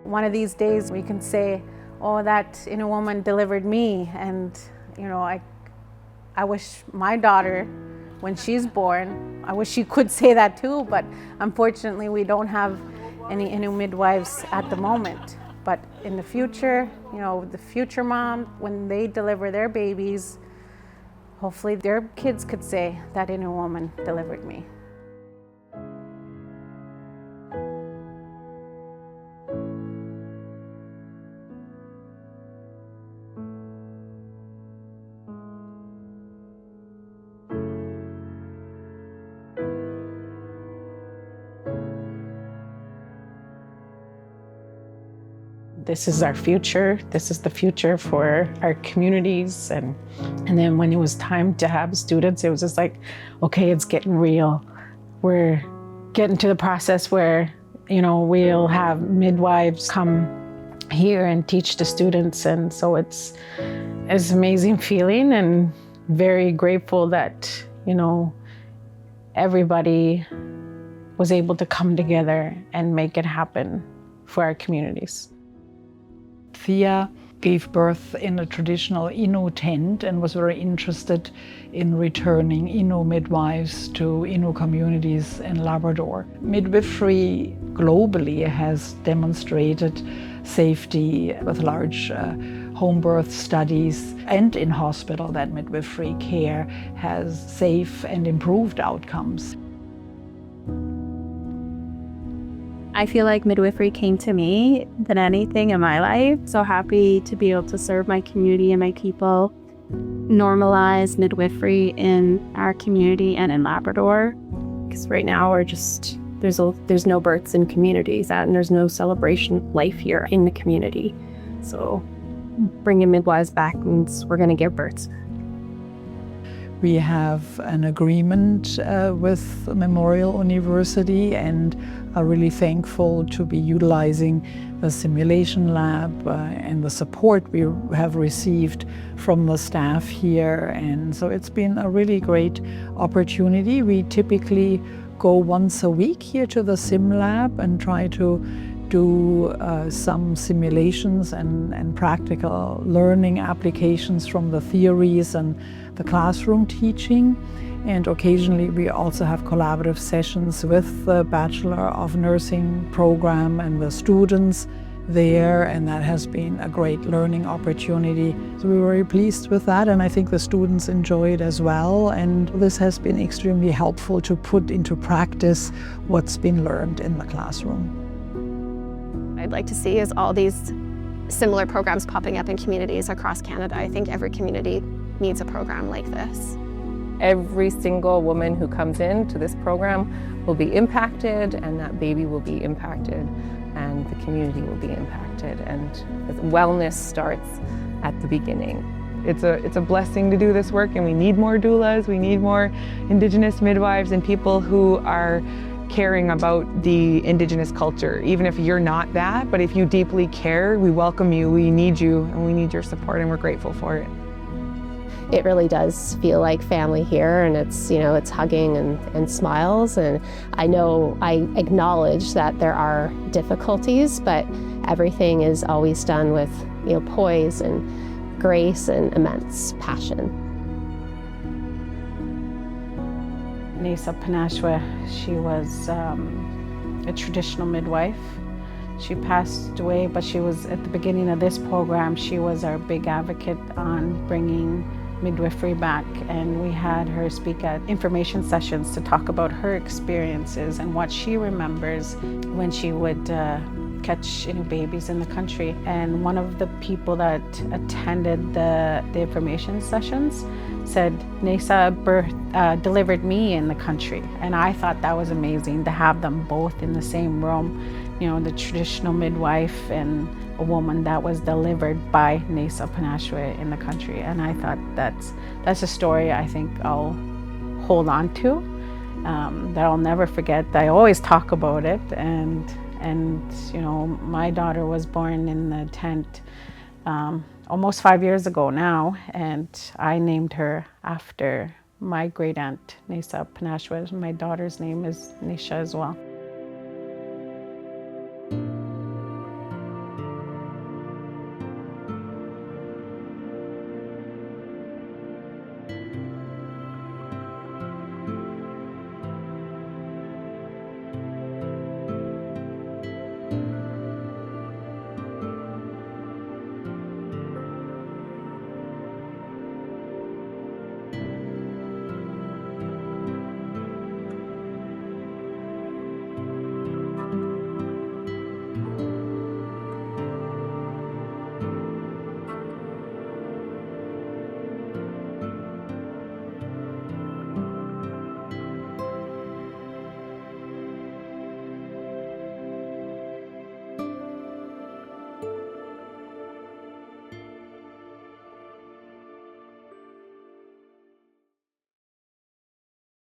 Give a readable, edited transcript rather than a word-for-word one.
One of these days we can say, oh, that Innu woman delivered me. And I wish my daughter, when she's born, I wish she could say that too, but unfortunately we don't have any Innu midwives at the moment. But in the future, the future mom, when they deliver their babies, hopefully their kids could say that Innu woman delivered me. This is our future. This is the future for our communities. And then when it was time to have students, it was just like, okay, it's getting real. We're getting to the process where, we'll have midwives come here and teach the students. And so it's an amazing feeling and very grateful that, everybody was able to come together and make it happen for our communities. Thea gave birth in a traditional Innu tent and was very interested in returning Innu midwives to Innu communities in Labrador. Midwifery globally has demonstrated safety with large home birth studies, and in hospital that midwifery care has safe and improved outcomes. I feel like midwifery came to me than anything in my life. So happy to be able to serve my community and my people, normalize midwifery in our community and in Labrador. Because right now there's no births in communities and there's no celebration of life here in the community. So bringing midwives back means we're going to give births. We have an agreement with Memorial University and are really thankful to be utilizing the simulation lab and the support we have received from the staff here. And so it's been a really great opportunity. We typically go once a week here to the sim lab and try to do some simulations and practical learning applications from the theories and the classroom teaching. And occasionally we also have collaborative sessions with the Bachelor of Nursing program and the students there, and that has been a great learning opportunity. So we're very pleased with that, and I think the students enjoy it as well. And this has been extremely helpful to put into practice what's been learned in the classroom. I'd like to see is all these similar programs popping up in communities across Canada. I think every community needs a program like this. Every single woman who comes into this program will be impacted, and that baby will be impacted, and the community will be impacted, and wellness starts at the beginning. It's a blessing to do this work, and we need more doulas, we need more Indigenous midwives and people who are caring about the Indigenous culture. Even if you're not that, but if you deeply care, we welcome you, we need you, and we need your support, and we're grateful for it. It really does feel like family here, and it's hugging and smiles, and I acknowledge that there are difficulties, but everything is always done with poise and grace and immense passion. Thea Penashue, she was a traditional midwife. She passed away, but she was, at the beginning of this program, she was our big advocate on bringing midwifery back, and we had her speak at information sessions to talk about her experiences and what she remembers when she would catch babies in the country. And one of the people that attended the information sessions said, Nesa delivered me in the country. And I thought that was amazing to have them both in the same room, the traditional midwife and a woman that was delivered by Thea Penashue in the country. And I thought that's a story I think I'll hold on to, that I'll never forget. I always talk about it, and my daughter was born in the tent almost 5 years ago now, and I named her after my great aunt, Thea Penashue. My daughter's name is Nisha as well.